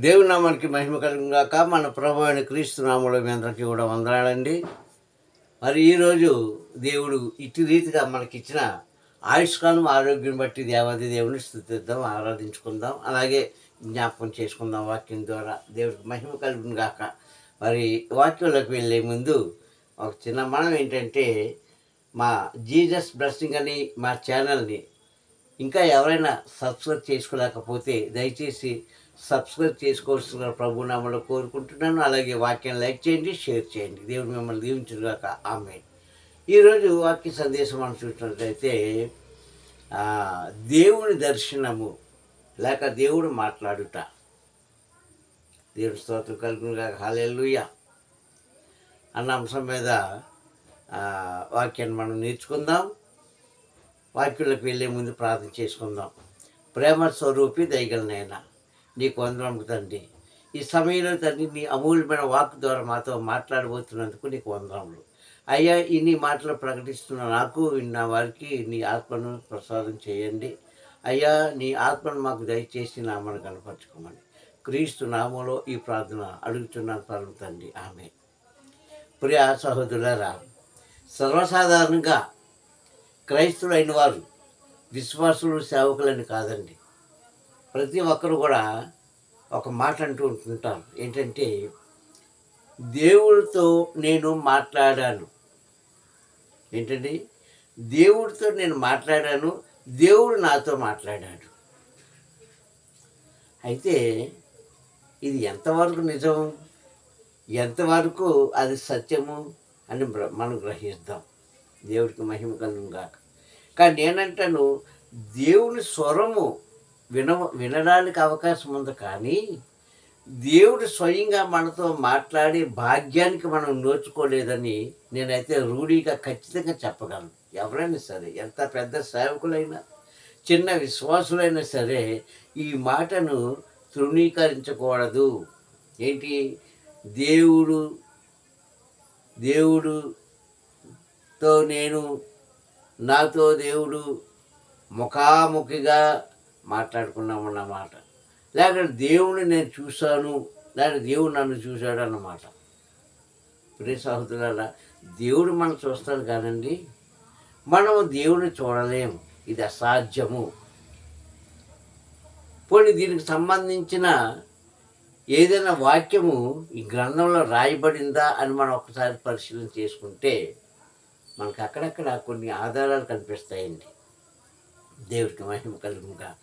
దేవుని నామానికి మహిమ కలుగును గాక. మన ప్రభు అయిన క్రీస్తు నామములో మీ అందరికీ కూడా వందనాలండి. మరి ఈరోజు దేవుడు ఇటు రీతిగా మనకిచ్చిన ఆయుష్కాలం ఆరోగ్యం బట్టి దేవాది దేవుని స్తుతిద్దాం, ఆరాధించుకుందాం, అలాగే జ్ఞాపకం చేసుకుందాం వాక్యం ద్వారా. దేవుడికి మహిమ కలుగును గాక. మరి వాక్యంలోకి వెళ్ళే ముందు ఒక చిన్న మనం ఏంటంటే, మా జీసస్ బ్లెస్సింగ్ అని మా ఛానల్ని ఇంకా ఎవరైనా సబ్స్క్రైబ్ చేసుకోలేకపోతే దయచేసి సబ్స్క్రైబ్ చేసుకోవాల్సిన ప్రభు నామములో కోరుకుంటున్నాను. అలాగే వాక్యాన్ని లైక్ చేయండి, షేర్ చేయండి. దేవుడు మిమ్మల్ని దీవించుగాక. ఆమేన్. ఈరోజు వాక్య సందేశం మనం చూసినట్లయితే దేవుని దర్శనము లేక దేవుడు మాట్లాడుట. దేవుని స్తోత్రం కలుగునుగాక. హల్లెలూయా అన్న అంశం మీద వాక్యాన్ని మనం నేర్చుకుందాం. వాక్యులకు వెళ్ళే ముందు ప్రార్థన చేసుకుందాం. ప్రేమ స్వరూపి దయగలనైనా నీకు వందనములు తండ్రి. ఈ సమయంలో తండ్రి నీ అమూల్యమైన వాక్ ద్వారా మాతో మాట్లాడబోతున్నందుకు నీకు వందనములు. అయ్యా, ఇన్ని మాటలు ప్రకటిస్తున్న నాకు విన్న వారికి నీ ఆత్మను ప్రసాదం చేయండి. అయ్యా, నీ ఆత్మను మాకు దయచేసి నామను కనపరచుకోమని క్రీస్తు నామంలో ఈ ప్రార్థన అడుగుతున్నాను పరమ తండ్రి. ఆమేన్. ప్రియ సహోదరులారా, సర్వసాధారణంగా క్రైస్తవులైన వారు విశ్వాసులు, సేవకులని కాదండి. ప్రతి ఒక్కరు కూడా ఒక మాట అంటూ ఉంటుంటారు. ఏంటంటే, దేవుడితో నేను మాట్లాడాను. ఏంటండి? దేవుడితో నేను మాట్లాడాను, దేవుడు నాతో మాట్లాడాడు. అయితే ఇది ఎంతవరకు నిజం, ఎంతవరకు అది సత్యము అని మనం గ్రహిస్తాం. దేవుడికి మహిమ కలుగును గాక. కానీ నేనంటాను, దేవుని స్వరము వినడానికి అవకాశం ఉంది, కానీ దేవుడు స్వయంగా మనతో మాట్లాడే భాగ్యానికి మనం నోచుకోలేదని నేనైతే రూఢీగా ఖచ్చితంగా చెప్పగలను. ఎవరైనా సరే, ఎంత పెద్ద సేవకులైనా చిన్న విశ్వాసులైనా సరే ఈ మాటను తృణీకరించకూడదు. ఏంటి? దేవుడుతో నేను, నాతో దేవుడు ముఖాముఖిగా మాట్లాడుకున్నామన్నమాట. లేకపోతే దేవుని నేను చూశాను, లేకపోతే దేవుడు నన్ను చూశాడు అన్నమాట. ప్రియ సహోదరులారా, దేవుడు మనం చూస్తాడు కానండి, మనము దేవుడిని చూడలేము. ఇది అసాధ్యము. పోనీ దీనికి సంబంధించిన ఏదైనా వాక్యము ఈ గ్రంథంలో రాయబడిందా అని మనం ఒకసారి పరిశీలన చేసుకుంటే మనకు అక్కడక్కడ కొన్ని ఆధారాలు కనిపిస్తాయండి. దేవుడికి మహిమ కలుగును గాక.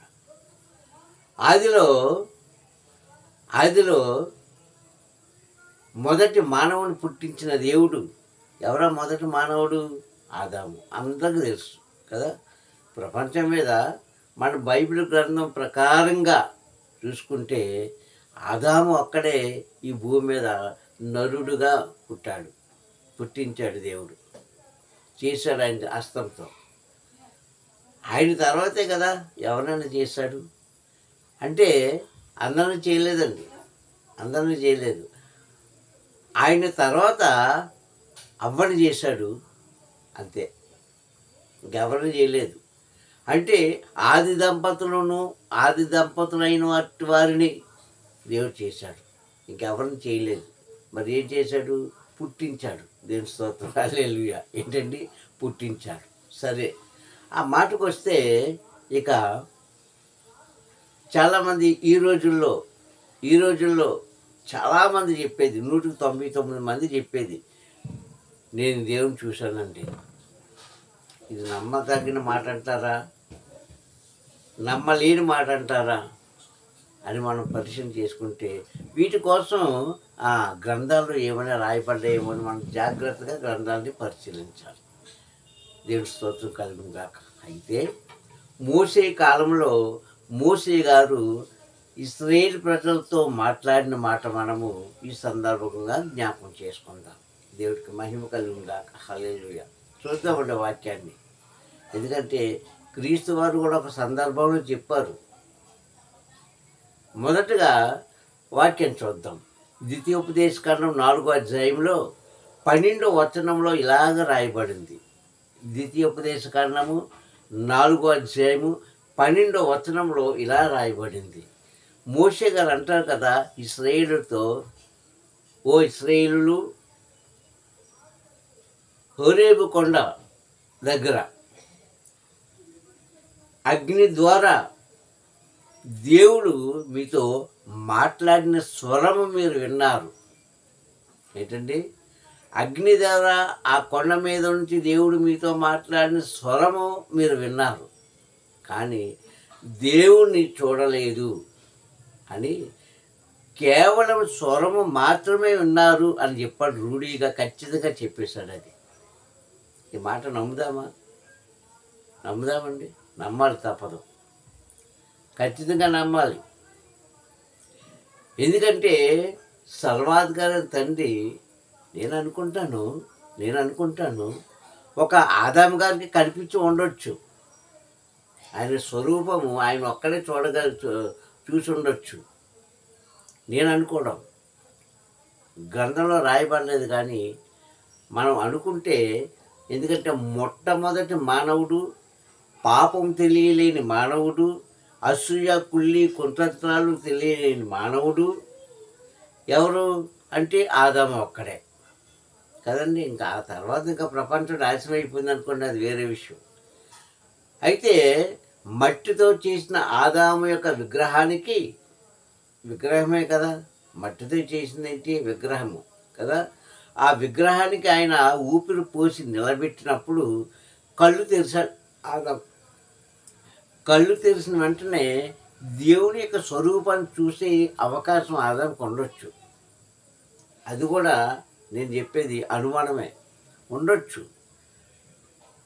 ఆదిలో మొదటి మానవుని పుట్టించిన దేవుడు ఎవరా? మొదటి మానవుడు ఆదాము. అందరికీ తెలుసు కదా. ప్రపంచం మీద మన బైబిల్ గ్రంథం ప్రకారంగా చూసుకుంటే ఆదాము అక్కడే ఈ భూమి మీద నరుడుగా పుట్టించాడు దేవుడు. చేశాడు ఆయన హస్తంతో. ఆయన తర్వాతే కదా ఎవరైనా చేశాడు. అంటే అందరిని చేయలేదండి, అందరిని చేయలేదు. ఆయన తర్వాత అవ్వని చేశాడు, అంతే. ఇంకెవరిని చేయలేదు. అంటే ఆది దంపతులైన వారిని దేవుడు చేశాడు, ఇంకెవరిని చేయలేదు. మరి ఏం చేశాడు? పుట్టించాడు. దేవుని స్తోత్రం, హల్లెలూయా. ఏంటండి? పుట్టించాడు. సరే, ఆ మాటకు వస్తే ఇక చాలామంది ఈ రోజుల్లో చాలామంది చెప్పేది, 199 మంది చెప్పేది, నేను దేవుని చూశానండి. ఇది నమ్మదగిన మాట అంటారా, నమ్మలేని మాట అంటారా అని మనం పరిశీలన చేసుకుంటే వీటి కోసం గ్రంథాల్లో ఏమైనా రాయబడ్డాయేమో అని మనం జాగ్రత్తగా గ్రంథాలని పరిశీలించాలి. దేవుని స్తోత్రం కలుగును గాక. అయితే మోషే కాలంలో మోషే గారు ఇశ్రాయేలు ప్రజలతో మాట్లాడిన మాట మనము ఈ సందర్భంగా జ్ఞాపకం చేసుకుందాం. దేవుడికి మహిమ కలుగును గాక. హల్లెలూయా. చూద్దామండి వాక్యాన్ని. ఎందుకంటే క్రీస్తు వారు కూడా ఒక సందర్భంలో చెప్పారు. మొదటగా వాక్యం చూద్దాం. ద్వితీయోపదేశకాండం 4వ అధ్యాయంలో 12వ వచనంలో ఇలాగ రాయబడింది. ద్వితీయోపదేశకాండము 4వ అధ్యాయము 12వ వచనంలో ఇలా రాయబడింది. మోషే గారు అంటారు కదా ఇశ్రాయేలుతో, ఓ ఇశ్రాయేలులు, హోరేబు కొండ దగ్గర అగ్ని ద్వారా దేవుడు మీతో మాట్లాడిన స్వరము మీరు విన్నారు. ఏంటండి? అగ్ని ద్వారా ఆ కొండ మీద నుంచి దేవుడు మీతో మాట్లాడిన స్వరము మీరు విన్నారు, కానీ దేవుణ్ణి చూడలేదు అని, కేవలం స్వరము మాత్రమే విన్నారు అని చెప్పాడు. రూఢీగా ఖచ్చితంగా చెప్పేశాడు. అది ఈ మాట నమ్ముదామా? నమ్ముదామండి? నమ్మాలి, తప్పదు, ఖచ్చితంగా నమ్మాలి. ఎందుకంటే సర్వాధికారి తండ్రి నేను అనుకుంటాను ఒక ఆదాము గారికి కనిపించి ఉండొచ్చు. ఆయన స్వరూపము ఆయన ఒక్కడే చూసి ఉండొచ్చు. నేను అనుకోవడం గ్రంథంలో రాయబడలేదు, కానీ మనం అనుకుంటే, ఎందుకంటే మొట్టమొదటి మానవుడు, పాపం తెలియలేని మానవుడు, అసూయ కుళ్ళి కుంతత్వాలు తెలియలేని మానవుడు ఎవరు అంటే ఆదాము ఒక్కడే కదండి. ఇంకా ఆ తర్వాత ఇంకా ప్రపంచం నాశనం అయిపోయింది అనుకోండి, అది వేరే విషయం. అయితే మట్టితో చేసిన ఆదాము యొక్క విగ్రహానికి, విగ్రహమే కదా, మట్టితో చేసిందేంటి? విగ్రహము కదా. ఆ విగ్రహానికి ఆయన ఊపిరి పోసి నిలబెట్టినప్పుడు కళ్ళు తెరిచాడు ఆదాము. కళ్ళు తెరిచిన వెంటనే దేవుని యొక్క స్వరూపాన్ని చూసే అవకాశం ఆదాముకు ఉండొచ్చు. అది కూడా నేను చెప్పేది అనుమానమే, ఉండొచ్చు,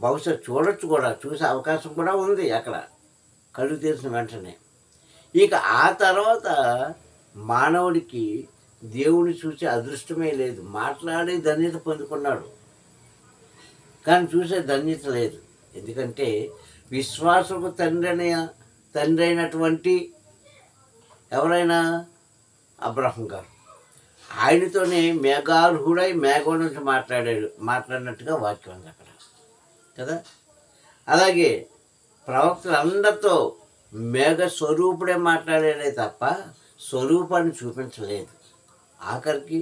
బహుశా చూడొచ్చు కూడా, చూసే అవకాశం కూడా ఉంది అక్కడ కళ్ళు తెరిచిన వెంటనే. ఇక ఆ తర్వాత మానవుడికి దేవుని చూసే అదృష్టమే లేదు. మాట్లాడే ధన్యత పొందుకున్నాడు, కానీ చూసే ధన్యత లేదు. ఎందుకంటే విశ్వాసకు తండ్రి అయినటువంటి ఎవరైనా అబ్రహం గారు, ఆయనతోనే మేఘార్హుడై మేఘం నుంచి మాట్లాడినట్టుగా వాక్యం ఉంది అక్కడ కదా. అలాగే ప్రవక్తలందరితో మేఘ స్వరూపుడే మాట్లాడాడే తప్ప స్వరూపాన్ని చూపించలేదు. ఆఖరికి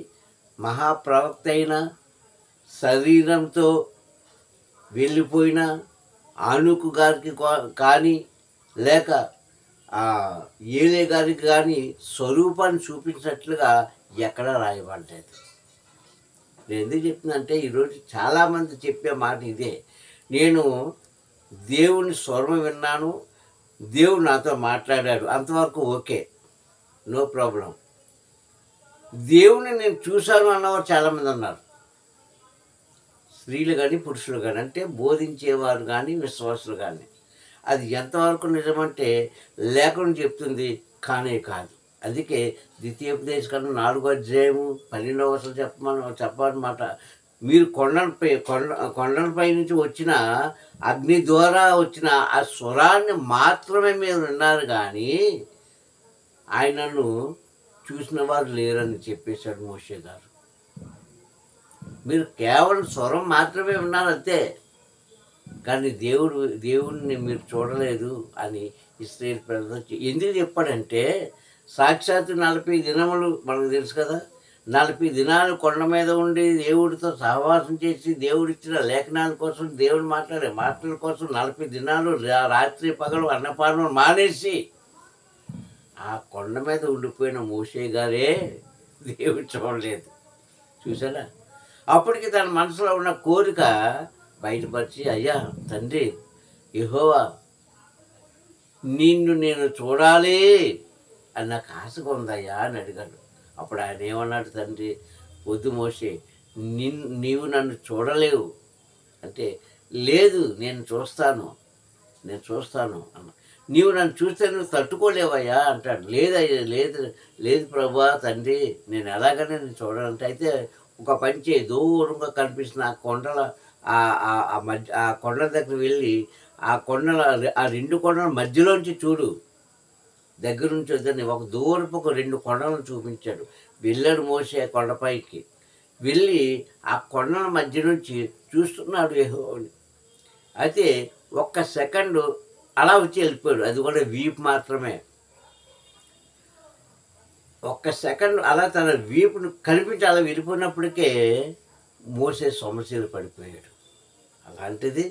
మహాప్రవక్త అయిన శరీరంతో వెళ్ళిపోయిన ఆనుకు గారికి కానీ లేక ఏలే గారికి కానీ స్వరూపాన్ని చూపించినట్లుగా ఎక్కడా రాయబడలేదు. నేను ఎందుకు చెప్తుందంటే, ఈరోజు చాలామంది చెప్పే మాట ఇదే, నేను దేవుని స్వరం విన్నాను, దేవుడు నాతో మాట్లాడాడు, అంతవరకు ఓకే, నో ప్రాబ్లం. దేవుని నేను చూశాను అన్నవారు చాలామంది ఉన్నారు, స్త్రీలు కానీ పురుషులు కానీ, అంటే బోధించేవారు కానీ విశ్వాసులు కానీ. అది ఎంతవరకు నిజమంటే లేఖనం చెప్తుంది, కానే కాదు. అందుకే ద్వితీయోపదేశకాండం 4వ అధ్యాయము 12వ వచనం చెప్పాలన్నమాట. మీరు కొండలపై నుంచి వచ్చిన అగ్ని ద్వారా వచ్చిన ఆ స్వరాన్ని మాత్రమే మీరు విన్నారు, కానీ ఆయనను చూసిన వారు లేరని చెప్పేశాడు మోషే గారు. మీరు కేవలం స్వరం మాత్రమే విన్నారు అంతే, కానీ దేవుడిని మీరు చూడలేదు అని ఇశ్రాయేలు ప్రజలు ఎందుకు చెప్పాడంటే, సాక్షాత్తు 40 దినములు మనకు తెలుసు కదా, 40 దినాలు కొండ మీద ఉండి దేవుడితో సహవాసం చేసి దేవుడిచ్చిన లేఖనాల కోసం, దేవుడు మాట్లాడే మాటల కోసం 40 దినాలు రాత్రి పగలు అన్నపానం మానేసి ఆ కొండ మీద ఉండిపోయిన మోషే గారే దేవుడు చూడలేదు. చూసారా? అప్పటికి తన మనసులో ఉన్న కోరిక బయటపరిచి, అయ్యా తండ్రి యెహోవా, నిన్ను నేను చూడాలి అని నాకు ఆశగా ఉందయ్యా అని అడిగాడు. అప్పుడు ఆయన ఏమన్నాడు, తండ్రి వద్దు మోషే, నీవు నన్ను చూడలేవు అంటే, లేదు నేను చూస్తాను అన్న. నీవు నన్ను చూస్తే నువ్వు తట్టుకోలేవయ్యా అంటాడు. లేదయ్యా, లేదు ప్రభా తండ్రి, నేను ఎలాగనే నేను చూడాలంటే, అయితే ఒక పని చేయి, దూరంగా కనిపిస్తున్న ఆ కొండల ఆ కొండల దగ్గర వెళ్ళి ఆ రెండు కొండల మధ్యలోంచి చూడు, దగ్గర నుంచి వద్దని ఒక దూరపు ఒక 2 కొండలను చూపించాడు. వెళ్ళాడు మోషే కొండపైకి, వెళ్ళి ఆ కొండల మధ్య నుంచి చూస్తున్నాడు యెహోవాని. అయితే 1 సెకండు అలా వచ్చి వెళ్ళిపోయాడు, అది కూడా వీపు మాత్రమే. ఒక్క సెకండ్ అలా తన వీపును కనిపించి అలా వెళ్ళిపోయినప్పటికే మోసే సొమశీలు పడిపోయాడు. అలాంటిది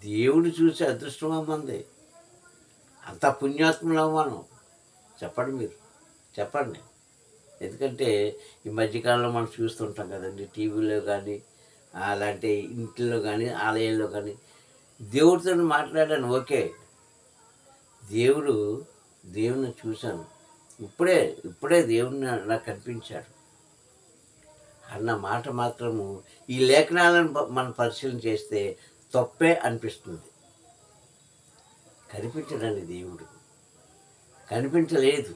దేవుడు చూసే అదృష్టం అమ్మంది. అంత పుణ్యాత్ములం మనం. చెప్పండి మీరు, చెప్పండి. ఎందుకంటే ఈ మధ్యకాలంలో మనం చూస్తుంటాం కదండి, టీవీలో కానీ అలాంటి ఇంట్లో కానీ ఆలయాల్లో కానీ దేవుడితో మాట్లాడాను. ఓకే, దేవుని చూశాను, ఇప్పుడే దేవుడిని నాకు కనిపించాడు అన్న మాట మాత్రము ఈ లేఖనాలను మనం పరిశీలన చేస్తే తప్పే అనిపిస్తుంది. కనిపించడండి, దేవుడు కనిపించలేదు.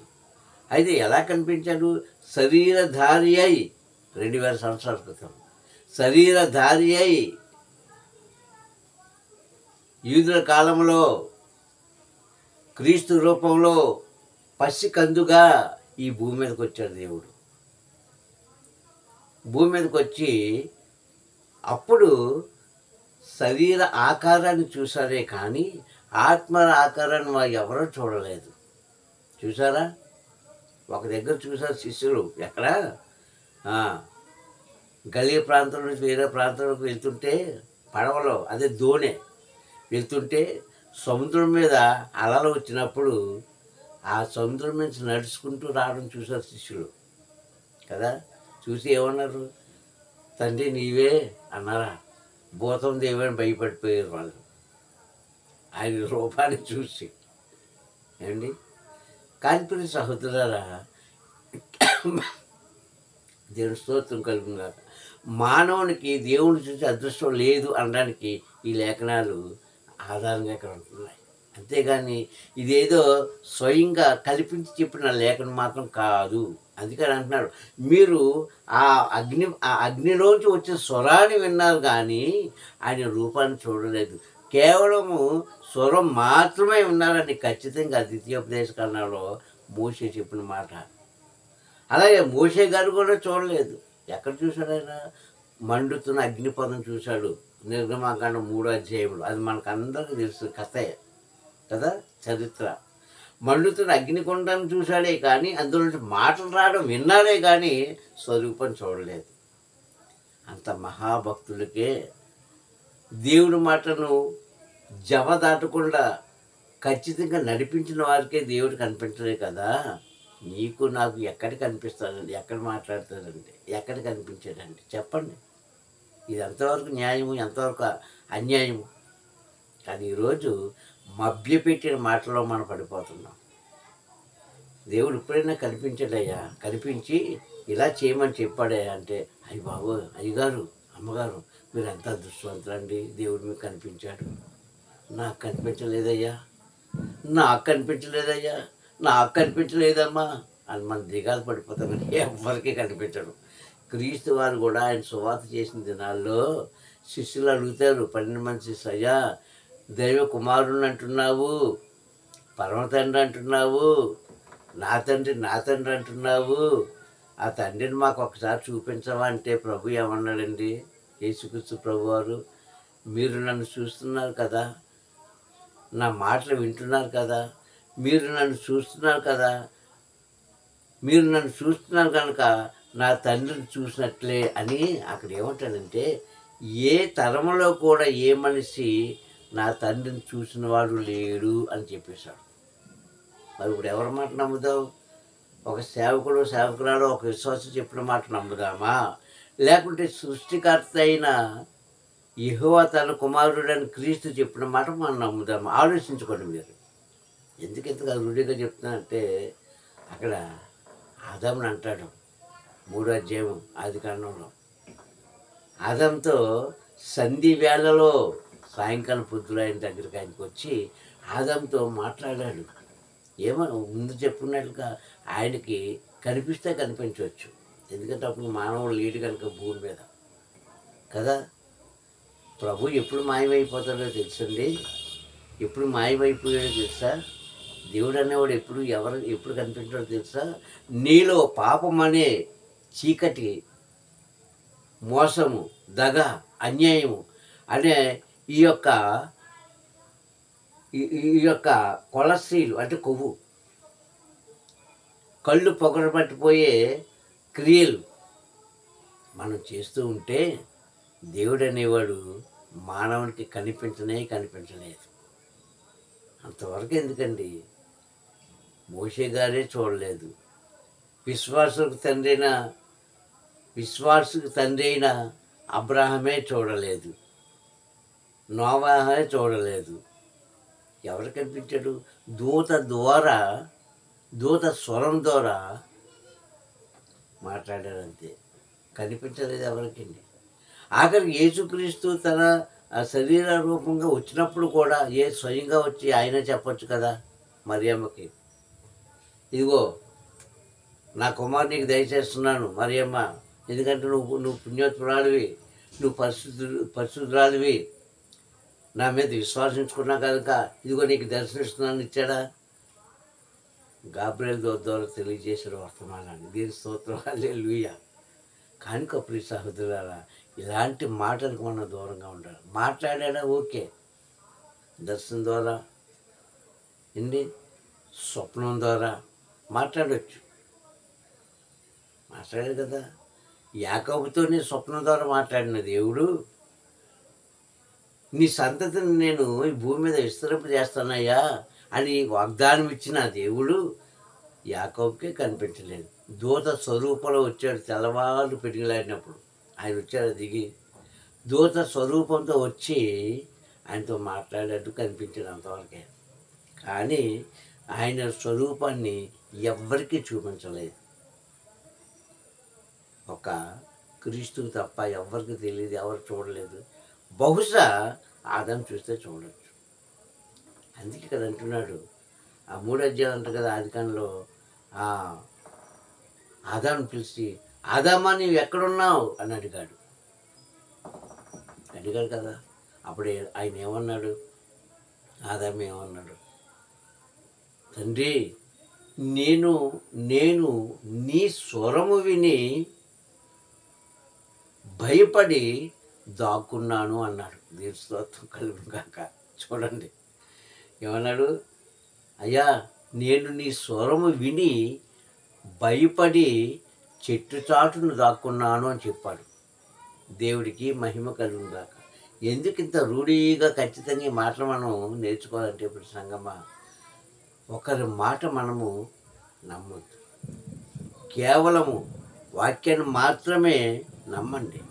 అయితే ఎలా కనిపించాడు? శరీరధారి అయి 2000 సంవత్సరాల క్రితం శరీరధారి అయి యూదుల కాలంలో క్రీస్తు రూపంలో పసికందుగా ఈ భూమి మీదకి వచ్చాడు దేవుడు. భూమి మీదకి వచ్చి అప్పుడు శరీర ఆకారాన్ని చూసారే కానీ ఆత్మ ఆకారాన్ని వారు ఎవరో చూడలేదు. చూసారా? ఒక దగ్గర చూసారు శిష్యులు. ఎక్కడ? గలీ ప్రాంతం నుంచి వేరే ప్రాంతంలోకి వెళ్తుంటే పడవలో, అదే దోణి వెళ్తుంటే సముద్రం మీద అలలు వచ్చినప్పుడు ఆ సముద్రం నుంచి నడుచుకుంటూ రావడం చూసారు శిష్యులు కదా. చూసి ఏమన్నారు? తండ్రి నీవే అన్నారా? భూతం దేవని భయపడిపోయారు వాళ్ళు ఆయన రూపాన్ని చూసి. ఏమండి? కాన్పురి సహోదరులారా, దేవుని స్తోత్రం కలుగుగా. మానవునికి దేవుని చూసి అదృష్టం లేదు అనడానికి ఈ లేఖనాలు ఆధారంగా ఇక్కడ ఉంటున్నాయి. అంతేగాని ఇదేదో స్వయంగా కల్పించి చెప్పిన లేఖనం మాత్రం కాదు. అందుకని అంటున్నాడు, మీరు ఆ అగ్నిలోంచి వచ్చిన స్వరాన్ని విన్నారు కానీ ఆయన రూపాన్ని చూడలేదు. కేవలము స్వరం మాత్రమే ఉన్నారని ఖచ్చితంగా ద్వితీయోపదేశ కాండంలో మోషే చెప్పిన మాట. అలాగే మోషే గారు కూడా చూడలేదు. ఎక్కడ చూశాడు ఆయన? మండుతున్న అగ్నిపదం చూశాడు, నిర్గమాకాండం 3వ అధ్యాయంలో. అది మనకు అందరికీ తెలుసు కథే కదా, చరిత్ర. మండుతున్న అగ్నికొండను చూశాడే కానీ అందులో నుంచి మాటలు రావడం విన్నాడే కానీ స్వరూపం చూడలేదు. అంత మహాభక్తులకే దేవుడి మాటను జవ దాటకుండా ఖచ్చితంగా నడిపించిన వారికే దేవుడు కనిపించలే కదా. నీకు నాకు ఎక్కడ కనిపిస్తాడండి? ఎక్కడ మాట్లాడతాడండి? ఎక్కడ కనిపించాడండి? చెప్పండి. ఇది ఎంతవరకు న్యాయము, ఎంతవరకు అన్యాయము? కానీ ఈరోజు మభ్యపెట్టిన మాటలో మనం పడిపోతున్నాం. దేవుడు ఇప్పుడైనా కనిపించాడయ్యా, కనిపించి ఇలా చేయమని చెప్పాడయ్యా అంటే, అయ్య బాబు, అయ్యగారు, అమ్మగారు, మీరు ఎంత అదృష్టవంతులండి, దేవుడు మీకు కనిపించాడు. నాకు కనిపించలేదయ్యా, నాకు కనిపించలేదమ్మా అని మనం దిగాలు పడిపోతాం. ఎవరికి కనిపించడు. క్రీస్తు వారు కూడా ఆయన సువార్త చేసిన దినాల్లో శిష్యులు అడుగుతారు, 12 మంది శిష్యులు, అయ్యా దైవ కుమారుని అంటున్నావు, పరమ తండ్రి అంటున్నావు, నా తండ్రి అంటున్నావు, ఆ తండ్రిని మాకు ఒకసారి చూపించవా అంటే ప్రభు ఏమన్నాడండి? యేసుక్రీస్తు ప్రభు వారు, మీరు నన్ను చూస్తున్నారు కదా, నా మాటలు వింటున్నారు కదా, మీరు నన్ను చూస్తున్నారు కనుక నా తండ్రిని చూసినట్లే అని అక్కడ ఏమంటాడంటే, ఏ తరంలో కూడా ఏ మనిషి నా తండ్రిని చూసిన వాడు లేడు అని చెప్పేశాడు. మరి ఇప్పుడు ఎవరి మాట నమ్ముదాం? ఒక సేవకురాలు ఒక విశ్వాసం చెప్పిన మాట నమ్ముదామా? లేకుంటే సృష్టికర్త అయిన యెహోవా తన కుమారుడని క్రీస్తు చెప్పిన మాట మనం నమ్ముదామా? ఆలోచించుకోండి మీరు. ఎందుకంతగా రూఢిగా చెప్తున్నానంటే, అక్కడ ఆదాముని అంటాడు 3వ అధ్యాయం ఆదికాండంలో. ఆదాంతో సంధి వేళలో సాయంకాలం పొద్దున ఆయన దగ్గరికి ఆయనకు వచ్చి ఆదాంతో మాట్లాడాడు. ఏమో ముందు చెప్పుకున్నట్లుగా ఆయనకి కనిపిస్తే కనిపించవచ్చు. ఎందుకంటే అప్పుడు మానవుడు లేడు కనుక భూమి మీద కదా. ప్రభు ఎప్పుడు మాయమైపోతాడో తెలుసండి. ఎప్పుడు మాయమైపోయాడో తెలుసా? దేవుడు అనేవాడు ఎప్పుడు కనిపించాడో తెలుసా? నీలో పాపం అనే చీకటి, మోసము, దగ, అన్యాయము అనే ఈ యొక్క కొలెస్ట్రాల్ అంటే కొవ్వు, కళ్ళు పొగరపట్టిపోయే క్రియలు మనం చేస్తూ ఉంటే దేవుడు అనేవాడు మానవునికి కనిపించలేదు. అంతవరకు ఎందుకండి? మోషే గారే చూడలేదు. విశ్వాసుకు తండ్రి అయిన అబ్రాహమే చూడలేదు. నోవాహే చూడలేదు. ఎవరు కనిపించాడు? దూత స్వరం ద్వారా మాట్లాడారంతే, కనిపించలేదు ఎవరికండి. ఆఖరికి యేసుక్రీస్తు తన శరీర రూపంగా వచ్చినప్పుడు కూడా స్వయంగా వచ్చి ఆయన చెప్పొచ్చు కదా మరియమ్మకి, ఇదిగో నా కుమారునికి దయచేస్తున్నాను మరియమ్మ, ఎందుకంటే నువ్వు పుణ్యోత్పురాలివి, నువ్వు పరిశుద్ధురాలివి, నా మీద విశ్వాసించుకున్నా కనుక ఇదిగో నీకు దర్శనిస్తున్నాను ఇచ్చాడా? గాబ్రియల్ ద్వారా తెలియజేసిన వర్తమానాన్ని. దీని స్తోత్రం, హల్లెలూయా. కనుక ప్రియ సహోదరులారా, ఇలాంటి మాటలకు మనం దూరంగా ఉండాలి. మాట్లాడా ఓకే, దర్శనం ద్వారా స్వప్నం ద్వారా మాట్లాడచ్చు. మాట్లాడాడు కదా, యాకోబుతోనే స్వప్నం ద్వారా మాట్లాడిన దేవుడు, నీ సంతతిని నేను ఈ భూమి మీద విస్తరింపజేస్తానయ్యా అని వాగ్దానం ఇచ్చిన దేవుడు యాకోబుకే కనిపించలేదు. దూత స్వరూపంలో వచ్చాడు. తెల్లవారు పెరిగిలాడినప్పుడు ఆయన వచ్చాడు, దిగి దూత స్వరూపంతో వచ్చి ఆయనతో మాట్లాడేట్టు కనిపించాడు అంతవరకే. కానీ ఆయన స్వరూపాన్ని ఎవ్వరికీ చూపించలేదు. ఒక క్రీస్తుకు తప్ప ఎవరికి తెలియదు, ఎవరు చూడలేదు. బహుశా ఆదాము చూస్తే చూడవచ్చు. అందుకే కదా అంటున్నాడు, ఆ 3 అధ్యాయాలు అంటారు కదా ఆదికాండంలో, ఆదాముని పిలిచి, ఆదామా నీవు ఎక్కడున్నావు అని అడిగాడు కదా. అప్పుడు ఆయన ఏమన్నాడు? ఆదాము ఏమన్నాడు? తండ్రి, నేను నీ స్వరము విని భయపడి దాక్కున్నాను అన్నాడు. దేవుని స్తోత్రం కలుగును గాక. చూడండి ఏమన్నాడు? అయ్యా, నేను నీ స్వరము విని భయపడి చెట్టు చాటును దాక్కున్నాను అని చెప్పాడు. దేవుడికి మహిమ కలుగును గాక. ఎందుకు ఇంత రూఢీగా ఖచ్చితంగా ఈ మాటలు మనం నేర్చుకోవాలంటే, ఇప్పుడు సంగమా, ఒకరి మాట మనము నమ్మొద్దు. కేవలము వాక్యాన్ని మాత్రమే నమ్మండి.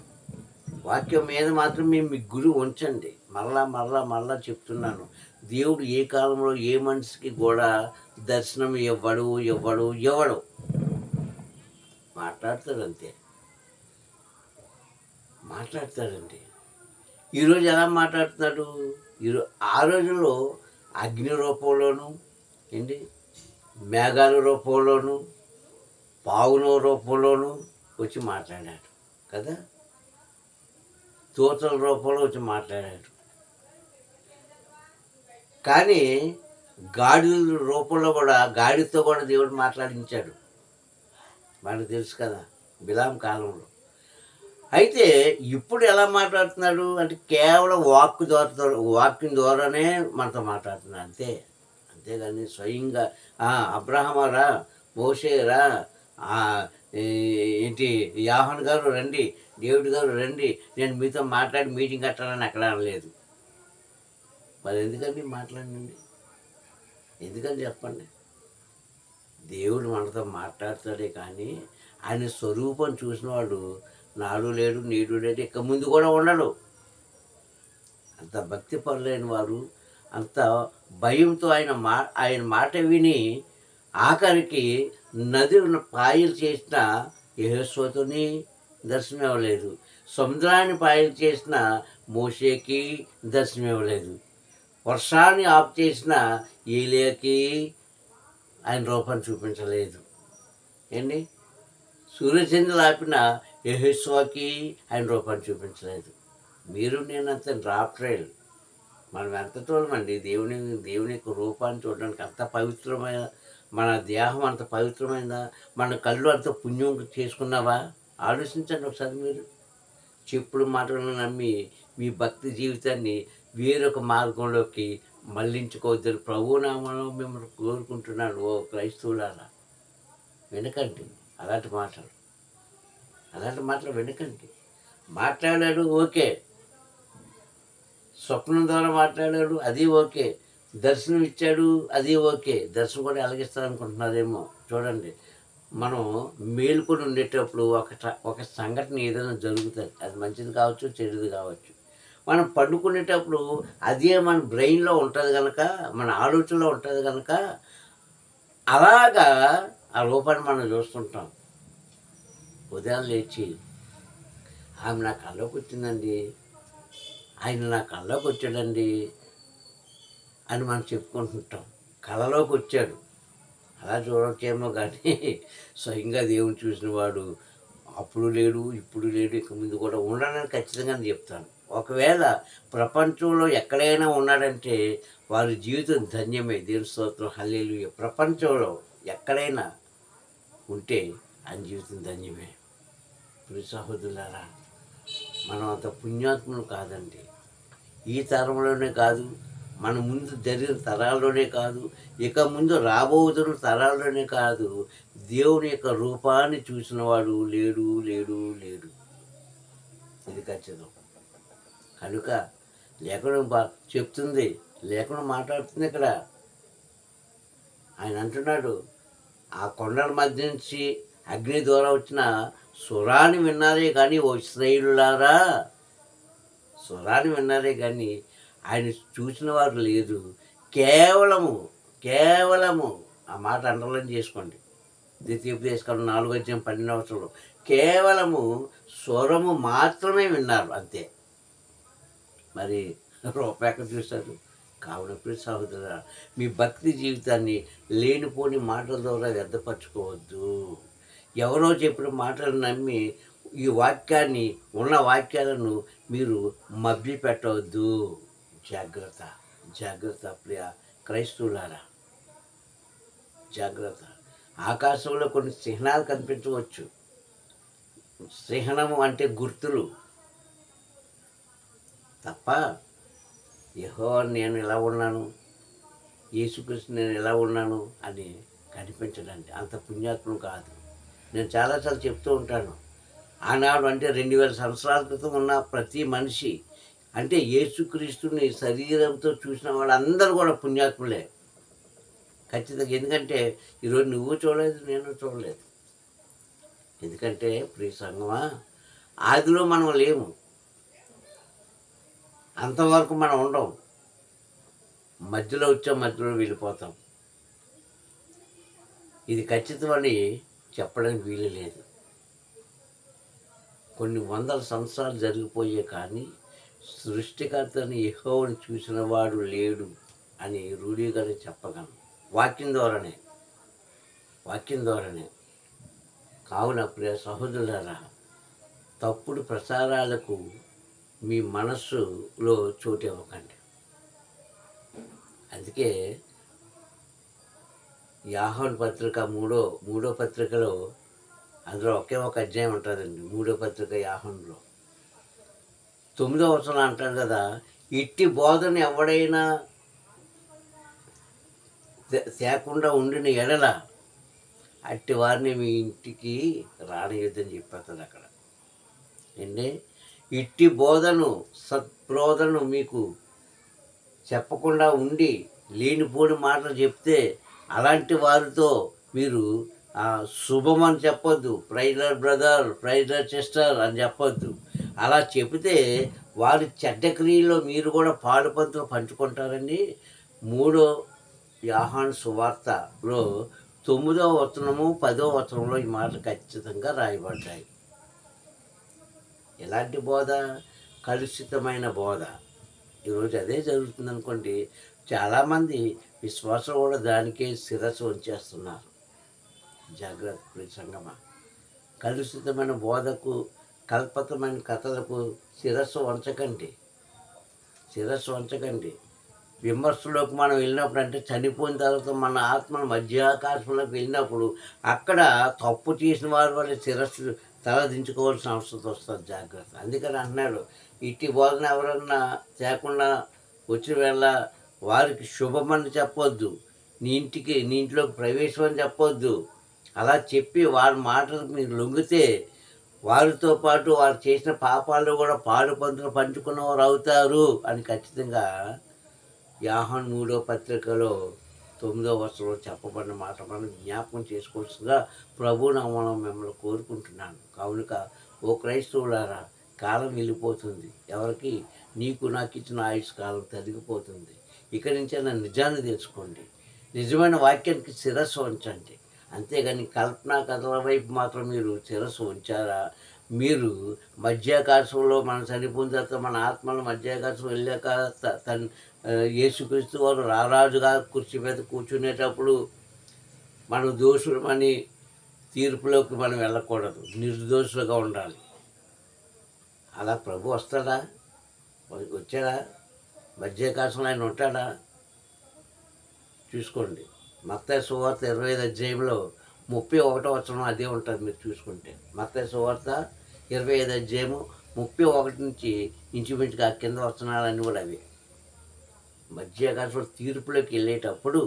వాక్యం మీద మాత్రమే మీ గురి ఉంచండి. మరలా చెప్తున్నాను, దేవుడు ఏ కాలంలో ఏ మనిషికి కూడా దర్శనం ఇవ్వడు. మాట్లాడతాడండి. ఈరోజు ఎలా మాట్లాడుతున్నాడు? ఆ రోజుల్లో అగ్ని రూపంలోను, మేఘాల రూపంలోను, పావుల రూపంలోను వచ్చి మాట్లాడాడు కదా. దూతల రూపంలో వచ్చి మాట్లాడాడు. కానీ గాడిద రూపంలో కూడా, గాడితో కూడా దేవుడు మాట్లాడించాడు. మనకు తెలుసు కదా బిలాం కాలంలో. అయితే ఇప్పుడు ఎలా మాట్లాడుతున్నాడు అంటే, కేవలం వాక్యం ద్వారానే మనతో మాట్లాడుతున్నాడు అంతేగాని స్వయంగా అబ్రహామారా, మోషేరా, యాహోను గారు రండి, దేవుడి గారు రండి, నేను మీతో మాట్లాడి మీటింగ్ కట్టాలని అక్కడ అనలేదు. మరి ఎందుకండి మాట్లాడండి? ఎందుకని చెప్పండి? దేవుడు మనతో మాట్లాడతాడే కానీ ఆయన స్వరూపం చూసిన వాడు నాడు లేడు నీడు లేడు ఇక ముందు కూడా ఉండడు. అంత భక్తి పరులైన వారు, అంత భయంతో ఆయన మాట విని ఆఖరికి నది పాయలు చేసిన యెహోషువతోని దర్శనం ఇవ్వలేదు. సముద్రాన్ని పాయలు చేసిన మోషేకి దర్శనం ఇవ్వలేదు. వర్షాన్ని ఆఫ్ చేసిన ఏలియాకి ఆయన రూపాన్ని చూపించలేదు. సూర్యచంద్రులు ఆపిన యెహోషువకి ఆయన రూపాన్ని చూపించలేదు. మీరు నేనంత డ్రాప్ట్రైల్, మనం ఎంతటోళ్ళమండి దేవుని యొక్క రూపాన్ని చూడడానికి. అంత పవిత్రమైన మన దేహం అంత పవిత్రమైనదా? మన కళ్ళు అంత పుణ్యం చేసుకున్నావా? ఆలోచించండి ఒకసారి. మీరు చెప్పుడు మాటలను నమ్మి మీ భక్తి జీవితాన్ని వేరొక మార్గంలోకి మళ్లించుకోవద్దని ప్రభునామంలో మిమ్మల్ని కోరుకుంటున్నాను. ఓ క్రైస్తవులారా, వినకండి. అలాంటి మాటలు వినకండి. మాట్లాడాడు ఓకే, స్వప్నం ద్వారా మాట్లాడాడు అది ఓకే, దర్శనం ఇచ్చాడు అది ఓకే. దర్శనం కూడా ఎలాగిస్తారనుకుంటున్నారేమో చూడండి. మనం మేలుకొని ఉండేటప్పుడు ఒక సంఘటన ఏదైనా జరుగుతుంది, అది మంచిది కావచ్చు, చెడుది కావచ్చు. మనం పండుకునేటప్పుడు అదే మన బ్రెయిన్లో ఉంటుంది కనుక, మన ఆలోచనలో ఉంటుంది కనుక అలాగా ఆ రూపాన్ని మనం చూస్తుంటాం. ఉదయం లేచి ఆమె నా కళ్ళలోకి వచ్చిందండి, ఆయన నా కళ్ళలోకి వచ్చాడండి అని మనం చెప్పుకుంటుంటాం. కళలోకి వచ్చాడు అలా చూడకేమో కానీ స్వయంగా దేవుని చూసిన వాడు అప్పుడు లేడు, ఇప్పుడు లేడు, ఇక ముందు కూడా ఉండడని ఖచ్చితంగా నేను చెప్తాను. ఒకవేళ ప్రపంచంలో ఎక్కడైనా ఉన్నాడంటే వారి జీవితం ధన్యమే. దేవుని స్తోత్రం, హల్లెలూయా. ప్రపంచంలో ఎక్కడైనా ఉంటే ఆయన జీవితం ధన్యమే. ప్రియ సహోదరులారా, మనం అంత పుణ్యాత్ములు కాదండి. ఈ తరంలోనే కాదు, మన ముందు జరిగిన తరాల్లోనే కాదు, ఇక ముందు రాబోతున్న తరాల్లోనే కాదు, దేవుని యొక్క రూపాన్ని చూసిన వాడు లేడు లేడు లేడు. ఇది ఖచ్చితం. కనుక లేఖనం చెప్తుంది, లేఖనం మాట్లాడుతుంది ఇక్కడ. ఆయన అంటున్నాడు, ఆ కొండల మధ్య నుంచి అగ్ని ద్వారా వచ్చిన స్వరాన్ని విన్నారే కానీ ఓ ఇశ్రాయేలులారా, స్వరాన్ని విన్నారే కానీ ఆయన చూసిన వారు లేదు. కేవలము ఆ మాట అండర్లైన్ చేసుకోండి. ద్వితీయోపదేశకాండం 4:12 కేవలము స్వరము మాత్రమే విన్నారు, అంతే. మరి రూపరేఖ చూశారు. కావున ప్రియ సహోదరులారా, మీ భక్తి జీవితాన్ని లేనిపోని మాటల ద్వారా వ్యర్థపరచుకోవద్దు. ఎవరో చెప్పిన మాటలు నమ్మి ఈ వాక్యాన్ని, ఉన్న వాక్యాలను మీరు మభ్య పెట్టవద్దు. జాగ్రత్త ప్రియ క్రైస్తవులారా, జాగ్రత్త. ఆకాశంలో కొన్ని చిహ్నాలు కనిపించవచ్చు. చిహ్నము అంటే గుర్తులు తప్ప యెహోవా నేను ఎలా ఉన్నాను, యేసుక్రీస్తు నేను ఎలా ఉన్నాను అని కనిపించడానికి అంత పుణ్యాత్మం కాదు. నేను చాలాసార్లు చెప్తూ ఉంటాను, ఆనాడు అంటే 2000 సంవత్సరాల క్రితం ఉన్న ప్రతి మనిషి అంటే యేసుక్రీస్తుని శరీరంతో చూసిన వాళ్ళందరూ కూడా పుణ్యాత్ములే ఖచ్చితంగా. ఎందుకంటే ఈరోజు నువ్వు చూడలేదు, నేను చూడలేదు. ఎందుకంటే ప్రియ సంగమా, ఆదిలో మనం లేము, అంతవరకు మనం ఉండం. మధ్యలో వచ్చాం, మధ్యలో వెళ్ళిపోతాం. ఇది ఖచ్చితమని చెప్పడానికి వీలు లేదు. కొన్ని వందల సంవత్సరాలు జరిగిపోయే కానీ సృష్టికర్తని యెహోవాను చూసిన వాడు లేడు అని రూఢిగా చెప్పగలను, వాక్యం ద్వారానే. కావున ప్రియ సహోదరులారా, తప్పుడు ప్రసారాలకు మీ మనస్సులో చోటు ఇవ్వకండి. అందుకే యోహాను పత్రిక మూడో పత్రికలో అందులో ఒకే ఒక అధ్యాయం ఉంటుందండి. 3వ పత్రిక యోహానులో 9వ వచనం అంటారు కదా, ఇట్టి బోధన ఎవడైనా తేకుండా ఉండిన ఎడల అట్టి వారిని మీ ఇంటికి రానియొద్దని చెప్పేస్తుంది అక్కడ. ఏంటి? ఇట్టి సత్బోధను మీకు చెప్పకుండా ఉండి లేనిపోని మాటలు చెప్తే అలాంటి వారితో మీరు శుభం అని చెప్పొద్దు, ప్రైజర్ బ్రదర్, ప్రైజర్ సిస్టర్ అని చెప్పొద్దు. అలా చెబితే వారి చెడ్డ క్రియల్లో మీరు కూడా పాలుపంతులు పంచుకుంటారండి. 3వ యోహాను సువార్తలో 9వ వచనము 10వ వచనంలో ఈ మాటలు ఖచ్చితంగా రాయబడ్డాయి. ఎలాంటి బోధ? కలుషితమైన బోధ. ఈరోజు అదే జరుగుతుంది అనుకోండి. చాలామంది విశ్వాసం కూడా దానికే శిరస్సు ఉంచేస్తున్నారు. జాగ్రత్త ప్రియ సంగమా, కలుషితమైన బోధకు, కల్పతమైన కథలకు శిరస్సు వంచకండి. విమర్శలోకి మనం వెళ్ళినప్పుడు, అంటే చనిపోయిన తర్వాత మన ఆత్మను మధ్యాకాశంలోకి వెళ్ళినప్పుడు అక్కడ తప్పు చేసిన వారి వల్ల శిరస్సు తలదించుకోవాల్సిన అవసరం వస్తుంది. జాగ్రత్త. అందుకని అంటున్నాడు, ఇట్టి బోధన ఎవరన్నా తేకుండా వచ్చిన వేళ వారికి శుభమని చెప్పొద్దు, నీ ఇంట్లోకి ప్రవేశం అని చెప్పొద్దు. అలా చెప్పి వారి మాటలకు మీరు లొంగితే వారితో పాటు వారు చేసిన పాపాలు కూడా పాడు పంతులు పంచుకున్నవారు అవుతారు అని ఖచ్చితంగా యోహాను 3వ పత్రికలో 9వ వచనంలో చెప్పబడిన మాట మనం జ్ఞాపకం చేసుకోవచ్చుగా ప్రభు నామమున మిమ్మల్ని కోరుకుంటున్నాను. కావున ఓ క్రైస్తవులారా, కాలం వెళ్ళిపోతుంది. ఎవరికి? నీకు నాకు ఇచ్చిన ఆయుష్ కాలం తరిగిపోతుంది. ఇక్కడి నుంచైనా నిజాన్ని తెలుసుకోండి. నిజమైన వాక్యానికి శిరస్సు ఉంచండి. అంతేగాని కల్పనా కథల వైపు మాత్రం మీరు శిరస్సు ఉంచారా? మీరు మధ్యాకాశంలో మనం చనిపోయిన తర్వాత మన ఆత్మలు మధ్యాకాశం వెళ్ళాక యేసుక్రీస్తు వారు రారాజుగా కుర్చీ మీద కూర్చునేటప్పుడు మనం దోషులమని తీర్పులోకి మనం వెళ్ళకూడదు, నిర్దోషులుగా ఉండాలి. అలా ప్రభు వస్తాడా? వచ్చాడా? మధ్యాకాశంలో ఆయన ఉంటాడా? చూసుకోండి. మత్తయి సువార్త 25వ అధ్యాయంలో 31వ వచనం అదే ఉంటుంది. మీరు చూసుకుంటే మత్తయి సువార్త 25వ అధ్యాయము 31 నుంచి ఇంచుమించుగా కింద వచనాలన్నీ కూడా అవి. మధ్యాకాశంలో తీర్పులోకి వెళ్ళేటప్పుడు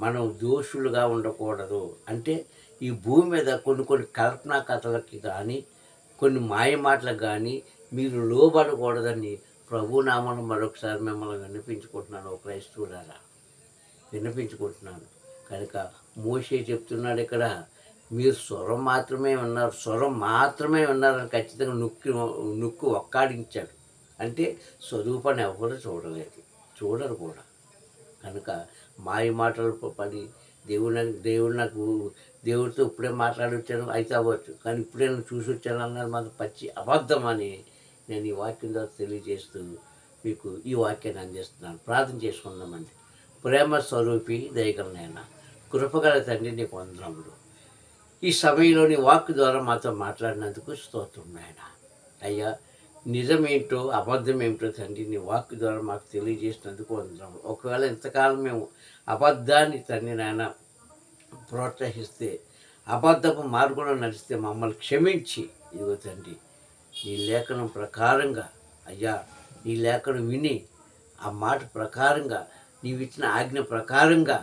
మనం దోషులుగా ఉండకూడదు. అంటే ఈ భూమి మీద కొన్ని కల్పనా కథలకి కానీ కొన్ని మాయ మాటలకు కానీ మీరు లోబడకూడదని ప్రభు నామమున మరొకసారి మిమ్మల్ని విన్నపించుకుంటున్నాను. ఓ క్రైస్తవులారా, విన్నపించుకుంటున్నాను. కనుక మోషే చెప్తున్నాడు ఇక్కడ, మీరు స్వరం మాత్రమే విన్నారని ఖచ్చితంగా నొక్కి ఒక్కాడించాడు. అంటే స్వరూపాన్ని ఎవరు చూడరు కూడా. కనుక మాయ మాటలు పడి దేవుడితో ఇప్పుడే మాట్లాడొచ్చాను అయితే అవ్వచ్చు, కానీ ఇప్పుడే నేను చూసి వచ్చాను అన్నది మాత్రం పచ్చి అబద్ధం అని నేను ఈ వాక్యం ద్వారా తెలియజేస్తూ మీకు ఈ వాక్యాన్ని అందిస్తున్నాను. ప్రార్థన చేసుకుందామండి. ప్రేమ స్వరూపి దయగలనైనా కృపగల తండ్రి, నీకు వందనములు. ఈ సమయంలో నీ వాక్ ద్వారా మాతో మాట్లాడినందుకు స్తోత్రం నాయన. అయ్యా, నిజమేంటో అబద్ధమేంటో తండ్రి నీ వాక్ ద్వారా మాకు తెలియజేసినందుకు వందనములు. ఒకవేళ ఇంతకాలం మేము అబద్ధాన్ని తండ్రి నాయన ప్రోత్సహిస్తే, అబద్ధపు మార్గంలో నడిస్తే మమ్మల్ని క్షమించి, ఇదిగో తండ్రి నీ లేఖనం ప్రకారంగా, అయ్యా నీ లేఖనం విని ఆ మాట ప్రకారంగా నీవిచ్చిన ఆజ్ఞ ప్రకారంగా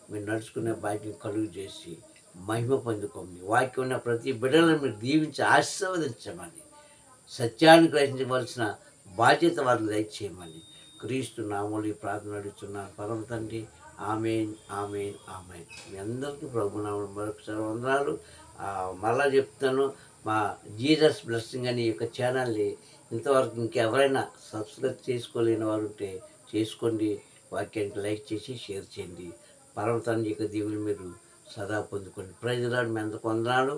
మీరు నడుచుకునే భాగ్యం కలుగు చేసి మహిమ పొందుకోండి. వాక్యం ఉన్న ప్రతి బిడ్డలను మీరు దీవించి ఆశీర్వదించమని, సత్యాన్ని గ్రహించవలసిన బాధ్యత వారికి దయచేయమని క్రీస్తు నామములో ఈ ప్రార్థన అడుగుతున్నాను పరమ తండ్రి. ఆమేన్, ఆమేన్, ఆమేన్. మీ అందరికీ ప్రభు నామములో మరొకసారి వందనాలు. మళ్ళా చెప్తాను, మా జీసస్ బ్లెస్సింగ్ అనే యొక్క ఛానల్ని ఇంతవరకు ఇంకెవరైనా సబ్స్క్రైబ్ చేసుకోలేని వారు ఉంటే చేసుకోండి. వాక్యానికి లైక్ చేసి షేర్ చేయండి. పరమ తండ్రి యొక్క దీవులు మీరు సదా పొందుకోండి. Praise lord. మీ అందరికీ వందనాలు.